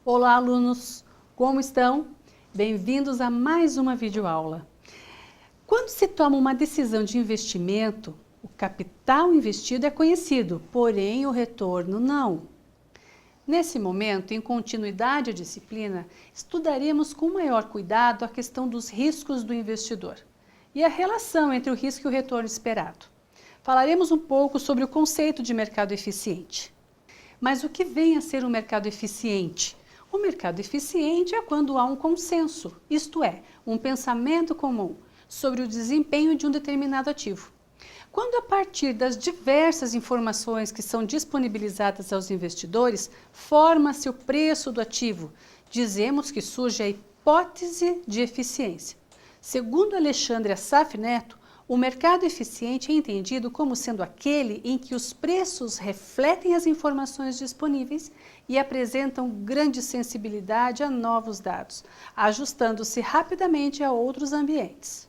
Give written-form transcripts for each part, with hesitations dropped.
Olá, alunos! Como estão? Bem-vindos a mais uma videoaula. Quando se toma uma decisão de investimento, o capital investido é conhecido, porém o retorno não. Nesse momento, em continuidade à disciplina, estudaremos com maior cuidado a questão dos riscos do investidor e a relação entre o risco e o retorno esperado. Falaremos um pouco sobre o conceito de mercado eficiente. Mas o que vem a ser um mercado eficiente? O mercado eficiente é quando há um consenso, isto é, um pensamento comum sobre o desempenho de um determinado ativo. Quando, a partir das diversas informações que são disponibilizadas aos investidores, forma-se o preço do ativo, dizemos que surge a hipótese de eficiência. Segundo Alexandre Assaf Neto, o mercado eficiente é entendido como sendo aquele em que os preços refletem as informações disponíveis e apresentam grande sensibilidade a novos dados, ajustando-se rapidamente a outros ambientes.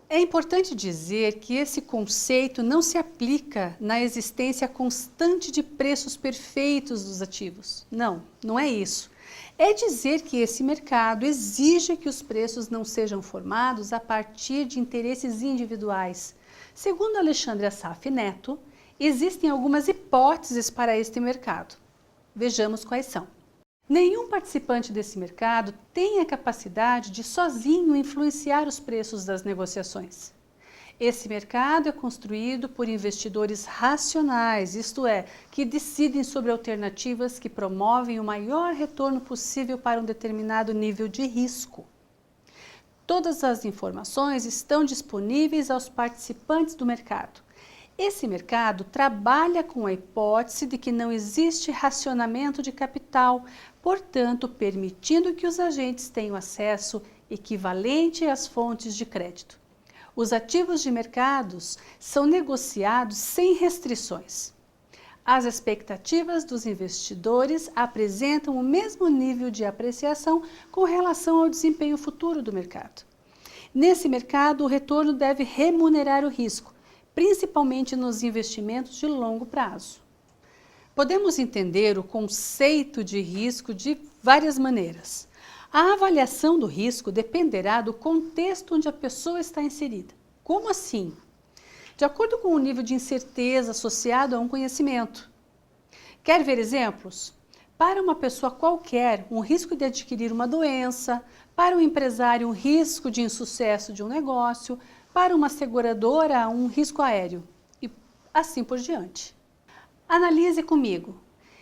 É importante dizer que esse conceito não se aplica na existência constante de preços perfeitos dos ativos. Não é isso. É dizer que esse mercado exige que os preços não sejam formados a partir de interesses individuais. Segundo Alexandre Assaf Neto, existem algumas hipóteses para este mercado. Vejamos quais são. Nenhum participante desse mercado tem a capacidade de sozinho influenciar os preços das negociações. Esse mercado é construído por investidores racionais, isto é, que decidem sobre alternativas que promovem o maior retorno possível para um determinado nível de risco. Todas as informações estão disponíveis aos participantes do mercado. Esse mercado trabalha com a hipótese de que não existe racionamento de capital, portanto, permitindo que os agentes tenham acesso equivalente às fontes de crédito. Os ativos de mercados são negociados sem restrições. As expectativas dos investidores apresentam o mesmo nível de apreciação com relação ao desempenho futuro do mercado. Nesse mercado, o retorno deve remunerar o risco, principalmente nos investimentos de longo prazo. Podemos entender o conceito de risco de várias maneiras. A avaliação do risco dependerá do contexto onde a pessoa está inserida. Como assim? De acordo com o nível de incerteza associado a um conhecimento. Quer ver exemplos? Para uma pessoa qualquer, um risco de adquirir uma doença, para um empresário, um risco de insucesso de um negócio, para uma seguradora, um risco aéreo e assim por diante. Analise comigo.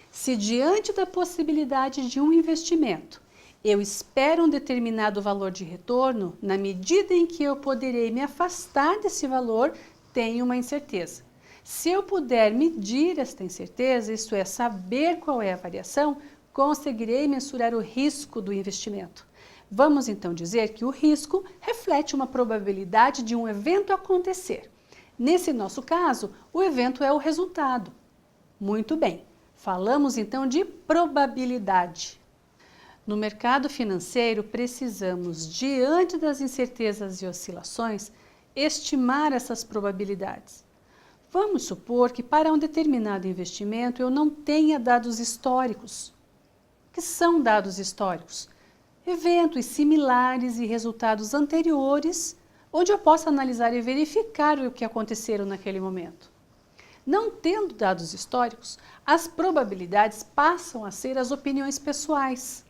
Se diante da possibilidade de um investimento, eu espero um determinado valor de retorno, na medida em que eu poderei me afastar desse valor, tenho uma incerteza. Se eu puder medir esta incerteza, isto é, saber qual é a variação, conseguirei mensurar o risco do investimento. Vamos então dizer que o risco reflete uma probabilidade de um evento acontecer. Nesse nosso caso, o evento é o resultado. Muito bem, falamos então de probabilidade. No mercado financeiro, precisamos, diante das incertezas e oscilações, estimar essas probabilidades. Vamos supor que para um determinado investimento eu não tenha dados históricos. O que são dados históricos? Eventos similares e resultados anteriores, onde eu possa analisar e verificar o que aconteceram naquele momento. Não tendo dados históricos, as probabilidades passam a ser as opiniões pessoais.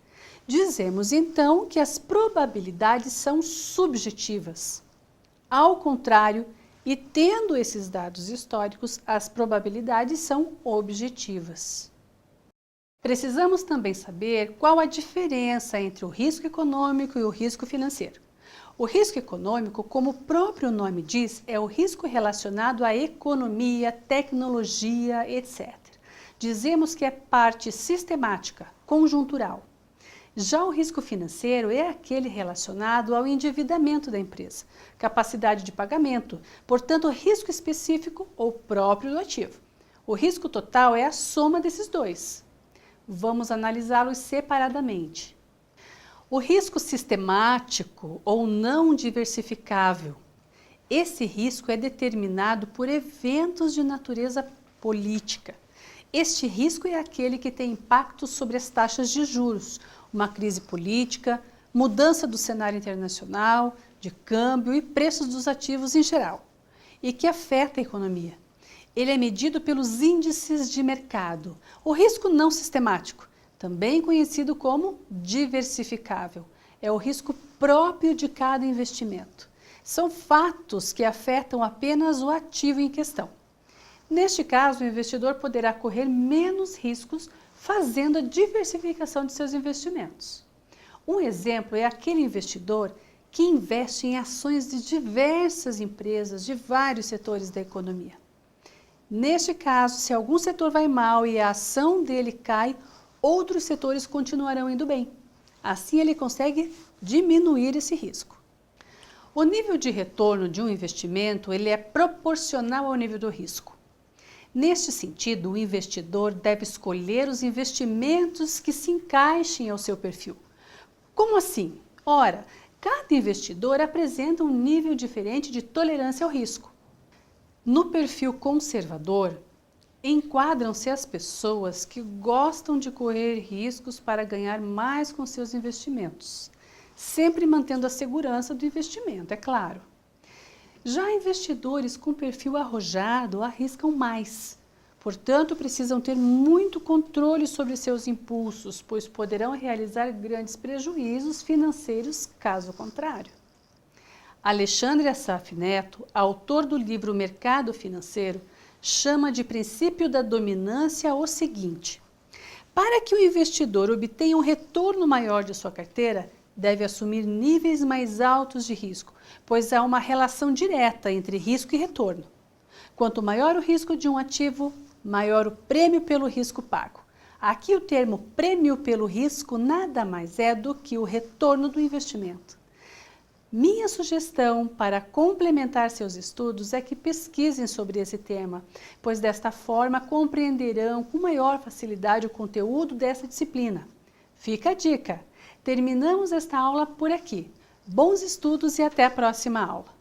Dizemos então que as probabilidades são subjetivas. Ao contrário, e tendo esses dados históricos, as probabilidades são objetivas. Precisamos também saber qual a diferença entre o risco econômico e o risco financeiro. O risco econômico, como o próprio nome diz, é o risco relacionado à economia, tecnologia, etc. Dizemos que é parte sistemática, conjuntural. Já o risco financeiro é aquele relacionado ao endividamento da empresa, capacidade de pagamento, portanto, risco específico ou próprio do ativo. O risco total é a soma desses dois. Vamos analisá-los separadamente. O risco sistemático ou não diversificável. Esse risco é determinado por eventos de natureza política. Este risco é aquele que tem impacto sobre as taxas de juros, uma crise política, mudança do cenário internacional, de câmbio e preços dos ativos em geral, e que afeta a economia. Ele é medido pelos índices de mercado, o risco não sistemático, também conhecido como diversificável. É o risco próprio de cada investimento. São fatos que afetam apenas o ativo em questão. Neste caso, o investidor poderá correr menos riscos fazendo a diversificação de seus investimentos. Um exemplo é aquele investidor que investe em ações de diversas empresas de vários setores da economia. Neste caso, se algum setor vai mal e a ação dele cai, outros setores continuarão indo bem. Assim, ele consegue diminuir esse risco. O nível de retorno de um investimento ele é proporcional ao nível do risco. Neste sentido, o investidor deve escolher os investimentos que se encaixem ao seu perfil. Como assim? Ora, cada investidor apresenta um nível diferente de tolerância ao risco. No perfil conservador, enquadram-se as pessoas que gostam de correr riscos para ganhar mais com seus investimentos, sempre mantendo a segurança do investimento, é claro. Já investidores com perfil arrojado arriscam mais, portanto precisam ter muito controle sobre seus impulsos, pois poderão realizar grandes prejuízos financeiros caso contrário. Alexandre Assaf Neto, autor do livro Mercado Financeiro, chama de princípio da dominância o seguinte: para que o investidor obtenha um retorno maior de sua carteira, deve assumir níveis mais altos de risco, pois há uma relação direta entre risco e retorno. Quanto maior o risco de um ativo, maior o prêmio pelo risco pago. Aqui o termo prêmio pelo risco nada mais é do que o retorno do investimento. Minha sugestão para complementar seus estudos é que pesquisem sobre esse tema, pois desta forma compreenderão com maior facilidade o conteúdo dessa disciplina. Fica a dica! Terminamos esta aula por aqui. Bons estudos e até a próxima aula!